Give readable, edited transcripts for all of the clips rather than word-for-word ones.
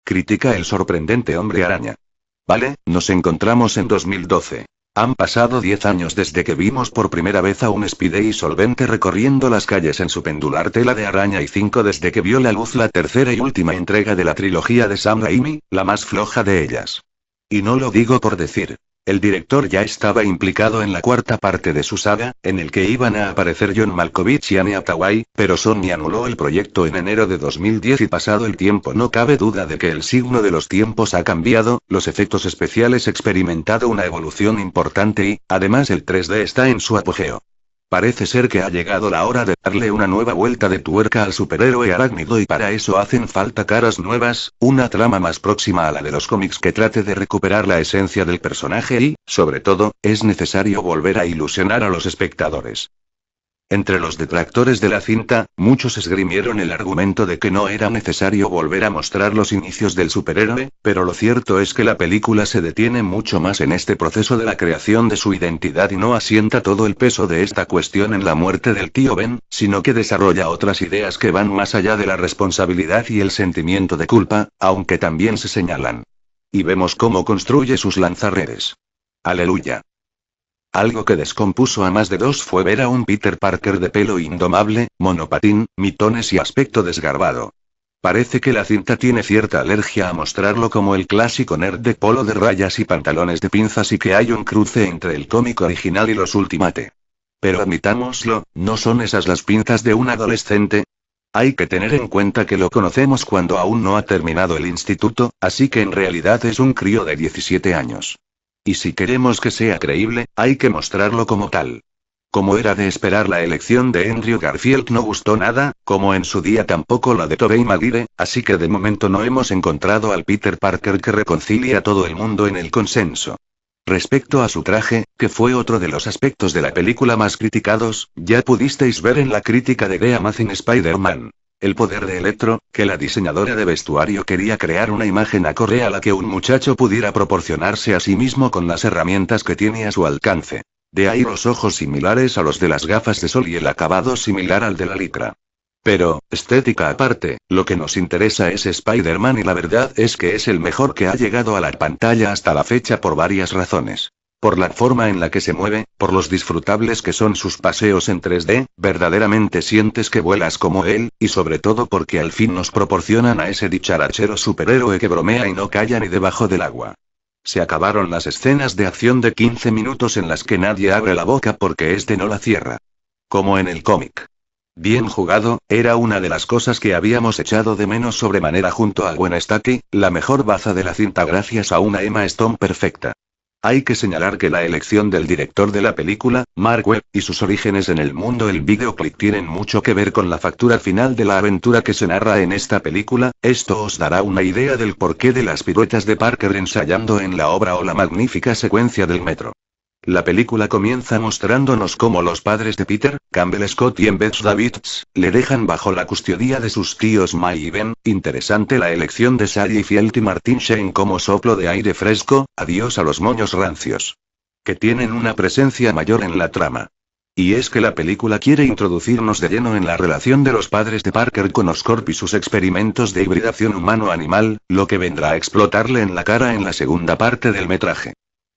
critica el sorprendente hombre araña. Vale, nos encontramos en 2012. Han pasado 10 años desde que vimos por primera vez a un Spidey solvente recorriendo las calles en su pendular tela de araña y 5 desde que vio la luz la tercera y última entrega de la trilogía de Sam Raimi, la más floja de ellas. Y no lo digo por decir. El director ya estaba implicado en la cuarta parte de su saga, en el que iban a aparecer John Malkovich y Anne Hathaway, pero Sony anuló el proyecto en enero de 2010 y pasado el tiempo no cabe duda de que el signo de los tiempos ha cambiado, los efectos especiales experimentado una evolución importante y, además el 3D está en su apogeo. Parece ser que ha llegado la hora de darle una nueva vuelta de tuerca al superhéroe arácnido y para eso hacen falta caras nuevas, una trama más próxima a la de los cómics que trate de recuperar la esencia del personaje y, sobre todo, es necesario volver a ilusionar a los espectadores. Entre los detractores de la cinta, muchos esgrimieron el argumento de que no era necesario volver a mostrar los inicios del superhéroe, pero lo cierto es que la película se detiene mucho más en este proceso de la creación de su identidad y no asienta todo el peso de esta cuestión en la muerte del tío Ben, sino que desarrolla otras ideas que van más allá de la responsabilidad y el sentimiento de culpa, aunque también se señalan. Y vemos cómo construye sus lanzarredes. Aleluya. Algo que descompuso a más de dos fue ver a un Peter Parker de pelo indomable, monopatín, mitones y aspecto desgarbado. Parece que la cinta tiene cierta alergia a mostrarlo como el clásico nerd de polo de rayas y pantalones de pinzas y que hay un cruce entre el cómic original y los Ultimate. Pero admitámoslo, ¿no son esas las pinzas de un adolescente? Hay que tener en cuenta que lo conocemos cuando aún no ha terminado el instituto, así que en realidad es un crío de 17 años. Y si queremos que sea creíble, hay que mostrarlo como tal. Como era de esperar, la elección de Andrew Garfield no gustó nada, como en su día tampoco la de Tobey Maguire, así que de momento no hemos encontrado al Peter Parker que reconcilia a todo el mundo en el consenso. Respecto a su traje, que fue otro de los aspectos de la película más criticados, ya pudisteis ver en la crítica de The Amazing Spider-Man. El poder de Electro, que la diseñadora de vestuario quería crear una imagen acorde a la que un muchacho pudiera proporcionarse a sí mismo con las herramientas que tiene a su alcance. De ahí los ojos similares a los de las gafas de sol y el acabado similar al de la licra. Pero, estética aparte, lo que nos interesa es Spider-Man y la verdad es que es el mejor que ha llegado a la pantalla hasta la fecha por varias razones. Por la forma en la que se mueve, por los disfrutables que son sus paseos en 3D, verdaderamente sientes que vuelas como él, y sobre todo porque al fin nos proporcionan a ese dicharachero superhéroe que bromea y no calla ni debajo del agua. Se acabaron las escenas de acción de 15 minutos en las que nadie abre la boca porque este no la cierra. Como en el cómic. Bien jugado, era una de las cosas que habíamos echado de menos sobremanera junto a Gwen Stacy, la mejor baza de la cinta gracias a una Emma Stone perfecta. Hay que señalar que la elección del director de la película, Mark Webb, y sus orígenes en el mundo del videoclip tienen mucho que ver con la factura final de la aventura que se narra en esta película. Esto os dará una idea del porqué de las piruetas de Parker ensayando en la obra o la magnífica secuencia del metro. La película comienza mostrándonos cómo los padres de Peter, Campbell Scott y Embeth Davids, le dejan bajo la custodia de sus tíos May y Ben. Interesante la elección de Sally Field y Martin Sheen como soplo de aire fresco, adiós a los moños rancios. Que tienen una presencia mayor en la trama. Y es que la película quiere introducirnos de lleno en la relación de los padres de Parker con Oscorp y sus experimentos de hibridación humano-animal, lo que vendrá a explotarle en la cara en la segunda parte del metraje.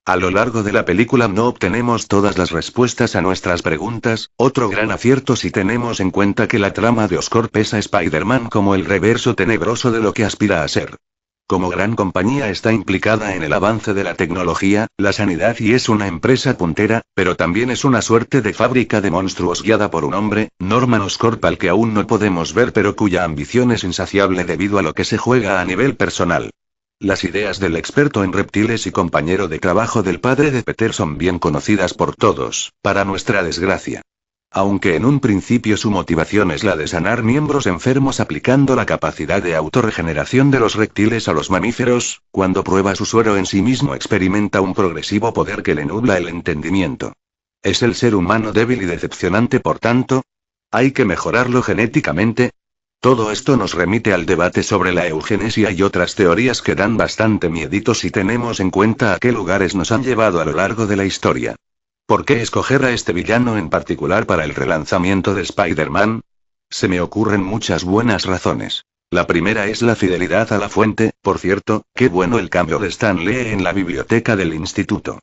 A lo largo de la película no obtenemos todas las respuestas a nuestras preguntas, otro gran acierto si tenemos en cuenta que la trama de Oscorp es a Spider-Man como el reverso tenebroso de lo que aspira a ser. Como gran compañía está implicada en el avance de la tecnología, la sanidad y es una empresa puntera, pero también es una suerte de fábrica de monstruos guiada por un hombre, Norman Oscorp, al que aún no podemos ver pero cuya ambición es insaciable debido a lo que se juega a nivel personal. Las ideas del experto en reptiles y compañero de trabajo del padre de Peter son bien conocidas por todos, para nuestra desgracia. Aunque en un principio su motivación es la de sanar miembros enfermos aplicando la capacidad de autorregeneración de los reptiles a los mamíferos, cuando prueba su suero en sí mismo experimenta un progresivo poder que le nubla el entendimiento. ¿Es el ser humano débil y decepcionante por tanto? ¿Hay que mejorarlo genéticamente? Todo esto nos remite al debate sobre la eugenesia y otras teorías que dan bastante miedito si tenemos en cuenta a qué lugares nos han llevado a lo largo de la historia. ¿Por qué escoger a este villano en particular para el relanzamiento de Spider-Man? Se me ocurren muchas buenas razones. La primera es la fidelidad a la fuente, por cierto, qué bueno el cambio de Stan Lee en la biblioteca del instituto.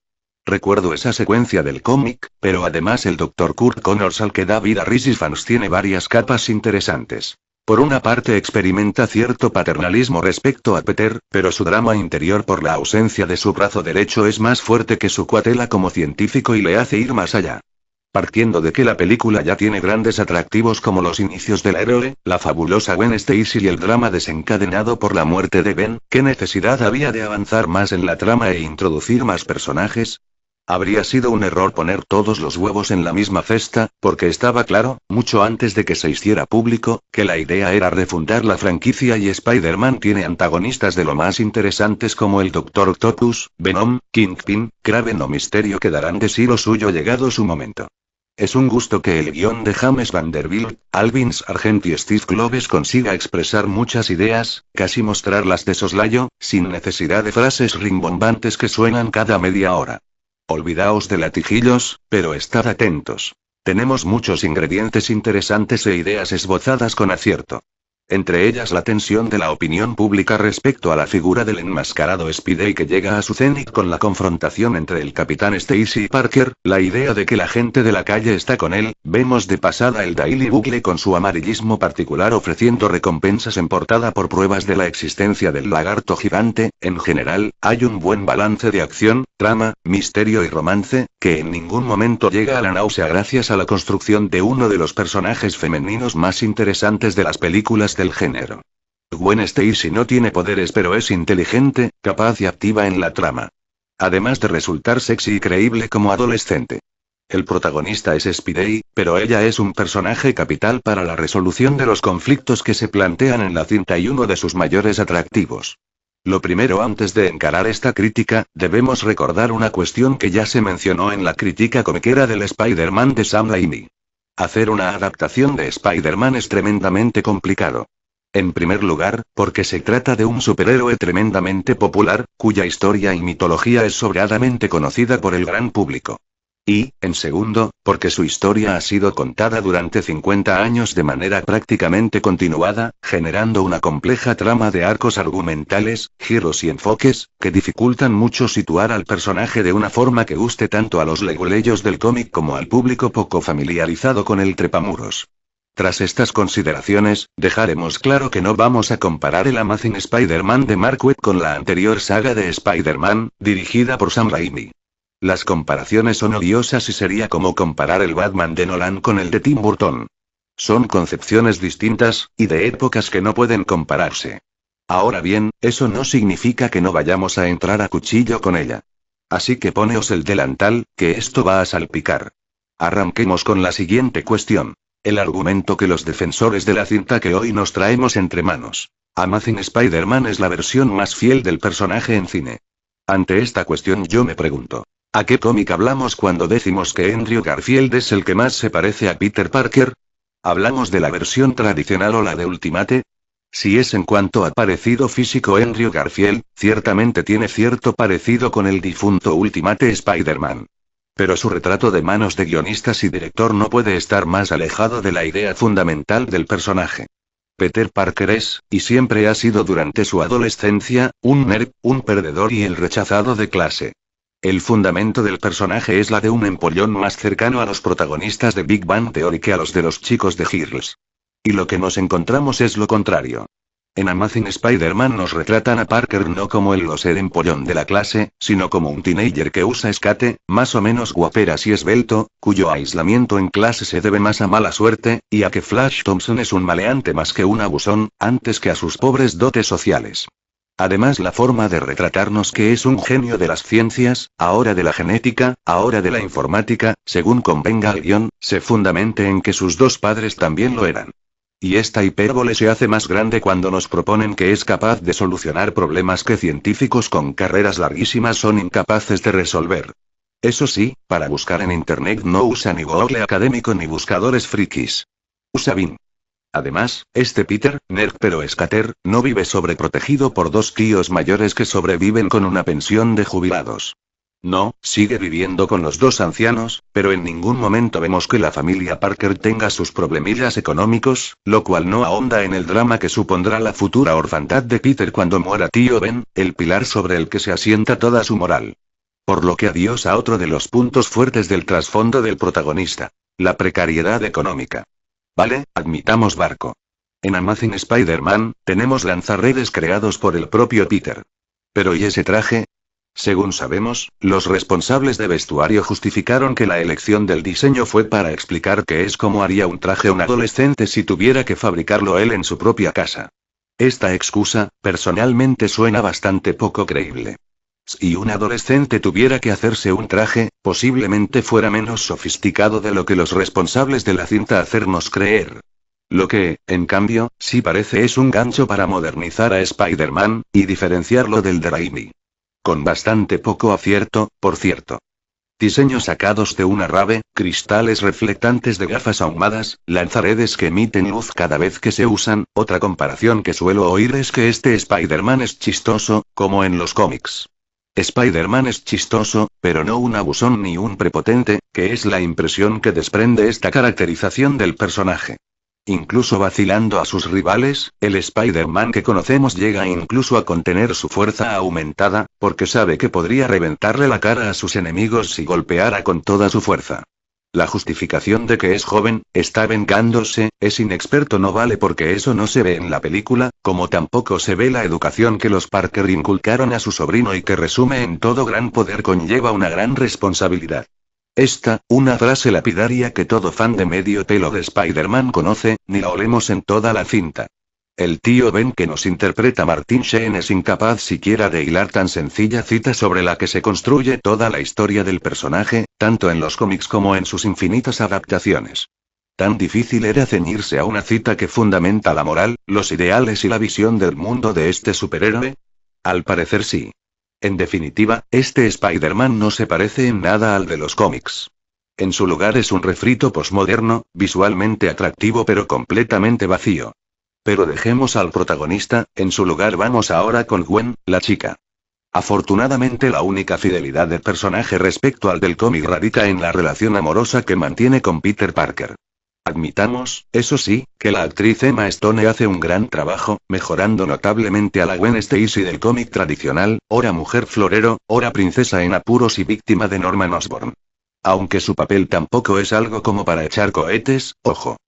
Recuerdo esa secuencia del cómic, pero además el Dr. Kurt Connors al que da vida Rhys Ifans tiene varias capas interesantes. Por una parte experimenta cierto paternalismo respecto a Peter, pero su drama interior por la ausencia de su brazo derecho es más fuerte que su cuatela como científico y le hace ir más allá. Partiendo de que la película ya tiene grandes atractivos como los inicios del héroe, la fabulosa Gwen Stacy y el drama desencadenado por la muerte de Ben, ¿qué necesidad había de avanzar más en la trama e introducir más personajes? Habría sido un error poner todos los huevos en la misma cesta, porque estaba claro, mucho antes de que se hiciera público, que la idea era refundar la franquicia y Spider-Man tiene antagonistas de lo más interesantes como el Dr. Octopus, Venom, Kingpin, Kraven o Misterio que darán de sí lo suyo llegado su momento. Es un gusto que el guión de James Vanderbilt, Alvin Sargent y Steve Kloves consiga expresar muchas ideas, casi mostrarlas de soslayo, sin necesidad de frases rimbombantes que suenan cada media hora. Olvidaos de latijillos, pero estad atentos. Tenemos muchos ingredientes interesantes e ideas esbozadas con acierto. Entre ellas la tensión de la opinión pública respecto a la figura del enmascarado Spidey que llega a su cenit con la confrontación entre el Capitán Stacy y Parker, la idea de que la gente de la calle está con él, vemos de pasada el Daily Bugle con su amarillismo particular ofreciendo recompensas en portada por pruebas de la existencia del lagarto gigante. En general, hay un buen balance de acción, trama, misterio y romance, que en ningún momento llega a la náusea gracias a la construcción de uno de los personajes femeninos más interesantes de las películas del género. Gwen Stacy no tiene poderes pero es inteligente, capaz y activa en la trama. Además de resultar sexy y creíble como adolescente. El protagonista es Spidey, pero ella es un personaje capital para la resolución de los conflictos que se plantean en la cinta y uno de sus mayores atractivos. Lo primero antes de encarar esta crítica, debemos recordar una cuestión que ya se mencionó en la crítica comiquera del Spider-Man de Sam Raimi. Hacer una adaptación de Spider-Man es tremendamente complicado. En primer lugar, porque se trata de un superhéroe tremendamente popular, cuya historia y mitología es sobradamente conocida por el gran público. Y, en segundo, porque su historia ha sido contada durante 50 años de manera prácticamente continuada, generando una compleja trama de arcos argumentales, giros y enfoques, que dificultan mucho situar al personaje de una forma que guste tanto a los leguleyos del cómic como al público poco familiarizado con el trepamuros. Tras estas consideraciones, dejaremos claro que no vamos a comparar el Amazing Spider-Man de Mark Waid con la anterior saga de Spider-Man, dirigida por Sam Raimi. Las comparaciones son odiosas y sería como comparar el Batman de Nolan con el de Tim Burton. Son concepciones distintas, y de épocas que no pueden compararse. Ahora bien, eso no significa que no vayamos a entrar a cuchillo con ella. Así que poneos el delantal, que esto va a salpicar. Arranquemos con la siguiente cuestión. El argumento que los defensores de la cinta que hoy nos traemos entre manos. Amazing Spider-Man es la versión más fiel del personaje en cine. Ante esta cuestión yo me pregunto. ¿A qué cómic hablamos cuando decimos que Andrew Garfield es el que más se parece a Peter Parker? ¿Hablamos de la versión tradicional o la de Ultimate? Si es en cuanto a parecido físico Andrew Garfield, ciertamente tiene cierto parecido con el difunto Ultimate Spider-Man. Pero su retrato de manos de guionistas y director no puede estar más alejado de la idea fundamental del personaje. Peter Parker es, y siempre ha sido durante su adolescencia, un nerd, un perdedor y el rechazado de clase. El fundamento del personaje es la de un empollón más cercano a los protagonistas de Big Bang Theory que a los de los chicos de Heroes. Y lo que nos encontramos es lo contrario. En Amazing Spider-Man nos retratan a Parker no como el loser empollón de la clase, sino como un teenager que usa escate, más o menos guaperas y esbelto, cuyo aislamiento en clase se debe más a mala suerte, y a que Flash Thompson es un maleante más que un abusón, antes que a sus pobres dotes sociales. Además la forma de retratarnos que es un genio de las ciencias, ahora de la genética, ahora de la informática, según convenga al guión, se fundamente en que sus dos padres también lo eran. Y esta hipérbole se hace más grande cuando nos proponen que es capaz de solucionar problemas que científicos con carreras larguísimas son incapaces de resolver. Eso sí, para buscar en internet no usa ni Google académico ni buscadores frikis. Usa Bing. Además, este Peter, nerd pero escater, no vive sobreprotegido por dos tíos mayores que sobreviven con una pensión de jubilados. No, sigue viviendo con los dos ancianos, pero en ningún momento vemos que la familia Parker tenga sus problemillas económicos, lo cual no ahonda en el drama que supondrá la futura orfandad de Peter cuando muera tío Ben, el pilar sobre el que se asienta toda su moral. Por lo que adiós a otro de los puntos fuertes del trasfondo del protagonista. La precariedad económica. Vale, admitamos barco. En Amazing Spider-Man, tenemos lanzarredes creados por el propio Peter. Pero ¿y ese traje? Según sabemos, los responsables de vestuario justificaron que la elección del diseño fue para explicar que es como haría un traje un adolescente si tuviera que fabricarlo él en su propia casa. Esta excusa, personalmente suena bastante poco creíble. Si un adolescente tuviera que hacerse un traje, posiblemente fuera menos sofisticado de lo que los responsables de la cinta hacernos creer. Lo que, en cambio, sí parece es un gancho para modernizar a Spider-Man, y diferenciarlo del de Raimi. Con bastante poco acierto, por cierto. Diseños sacados de una rave, cristales reflectantes de gafas ahumadas, lanzaredes que emiten luz cada vez que se usan. Otra comparación que suelo oír es que este Spider-Man es chistoso, como en los cómics. Spider-Man es chistoso, pero no un abusón ni un prepotente, que es la impresión que desprende esta caracterización del personaje. Incluso vacilando a sus rivales, el Spider-Man que conocemos llega incluso a contener su fuerza aumentada, porque sabe que podría reventarle la cara a sus enemigos si golpeara con toda su fuerza. La justificación de que es joven, está vengándose, es inexperto no vale porque eso no se ve en la película, como tampoco se ve la educación que los Parker inculcaron a su sobrino y que resume en todo gran poder conlleva una gran responsabilidad. Una frase lapidaria que todo fan de medio pelo de Spider-Man conoce, ni la olemos en toda la cinta. El tío Ben que nos interpreta Martin Sheen es incapaz siquiera de hilar tan sencilla cita sobre la que se construye toda la historia del personaje, tanto en los cómics como en sus infinitas adaptaciones. ¿Tan difícil era ceñirse a una cita que fundamenta la moral, los ideales y la visión del mundo de este superhéroe? Al parecer sí. En definitiva, este Spider-Man no se parece en nada al de los cómics. En su lugar es un refrito posmoderno, visualmente atractivo pero completamente vacío. Pero dejemos al protagonista, en su lugar vamos ahora con Gwen, la chica. Afortunadamente la única fidelidad del personaje respecto al del cómic radica en la relación amorosa que mantiene con Peter Parker. Admitamos, eso sí, que la actriz Emma Stone hace un gran trabajo, mejorando notablemente a la Gwen Stacy del cómic tradicional, ora mujer florero, ora princesa en apuros y víctima de Norman Osborn. Aunque su papel tampoco es algo como para echar cohetes, ojo.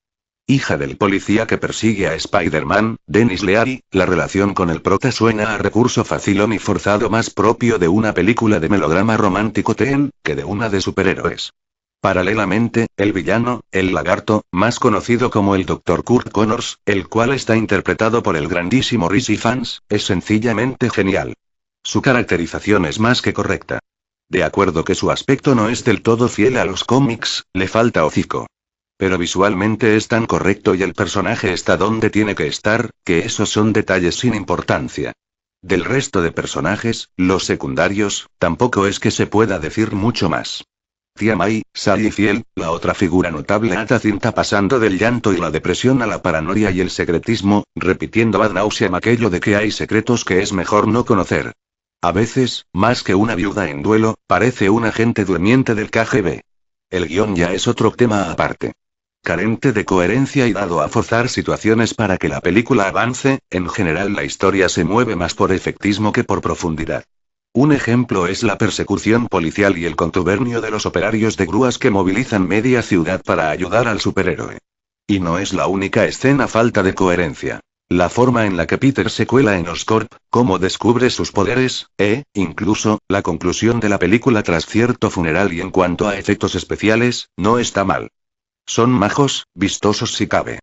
Hija del policía que persigue a Spider-Man, Dennis Leary, la relación con el prota suena a recurso facilón y forzado más propio de una película de melodrama romántico teen, que de una de superhéroes. Paralelamente, el villano, el lagarto, más conocido como el Dr. Kurt Connors, el cual está interpretado por el grandísimo Rhys Ifans, es sencillamente genial. Su caracterización es más que correcta. De acuerdo que su aspecto no es del todo fiel a los cómics, le falta hocico. Pero visualmente es tan correcto y el personaje está donde tiene que estar, que esos son detalles sin importancia. Del resto de personajes, los secundarios, tampoco es que se pueda decir mucho más. Tía May, Sally Field, la otra figura notable ata cinta pasando del llanto y la depresión a la paranoia y el secretismo, repitiendo ad nauseam aquello de que hay secretos que es mejor no conocer. A veces, más que una viuda en duelo, parece un agente durmiente del KGB. El guión ya es otro tema aparte. Carente de coherencia y dado a forzar situaciones para que la película avance, en general la historia se mueve más por efectismo que por profundidad. Un ejemplo es la persecución policial y el contubernio de los operarios de grúas que movilizan media ciudad para ayudar al superhéroe. Y no es la única escena falta de coherencia. La forma en la que Peter se cuela en Oscorp, cómo descubre sus poderes, incluso, la conclusión de la película tras cierto funeral y en cuanto a efectos especiales, no está mal. Son majos, vistosos si cabe.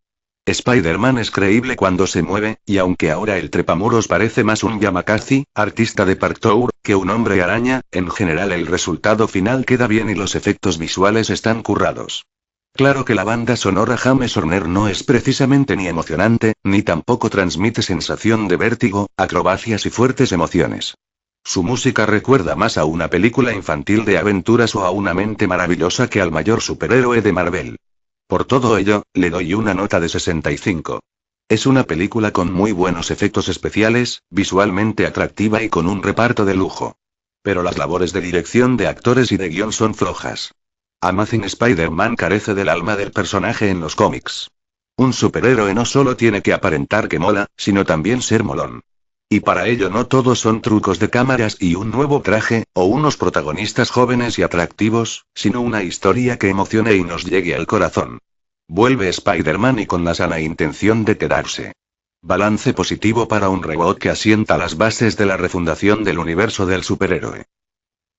Spider-Man es creíble cuando se mueve, y aunque ahora el trepamuros parece más un Yamakasi, artista de Parkour, que un hombre araña, en general el resultado final queda bien y los efectos visuales están currados. Claro que la banda sonora James Horner no es precisamente ni emocionante, ni tampoco transmite sensación de vértigo, acrobacias y fuertes emociones. Su música recuerda más a una película infantil de aventuras o a una mente maravillosa que al mayor superhéroe de Marvel. Por todo ello, le doy una nota de 65. Es una película con muy buenos efectos especiales, visualmente atractiva y con un reparto de lujo. Pero las labores de dirección de actores y de guión son flojas. Amazing Spider-Man carece del alma del personaje en los cómics. Un superhéroe no solo tiene que aparentar que mola, sino también ser molón. Y para ello no todos son trucos de cámaras y un nuevo traje, o unos protagonistas jóvenes y atractivos, sino una historia que emocione y nos llegue al corazón. Vuelve Spider-Man y con la sana intención de quedarse. Balance positivo para un reboot que asienta las bases de la refundación del universo del superhéroe.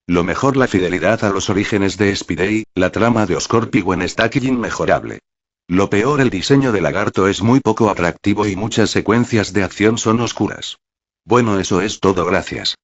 Lo mejor, la fidelidad a los orígenes de Spidey, la trama de Oscorp y Gwen Stacy inmejorable. Lo peor, el diseño de Lagarto es muy poco atractivo y muchas secuencias de acción son oscuras. Bueno, eso es todo, gracias.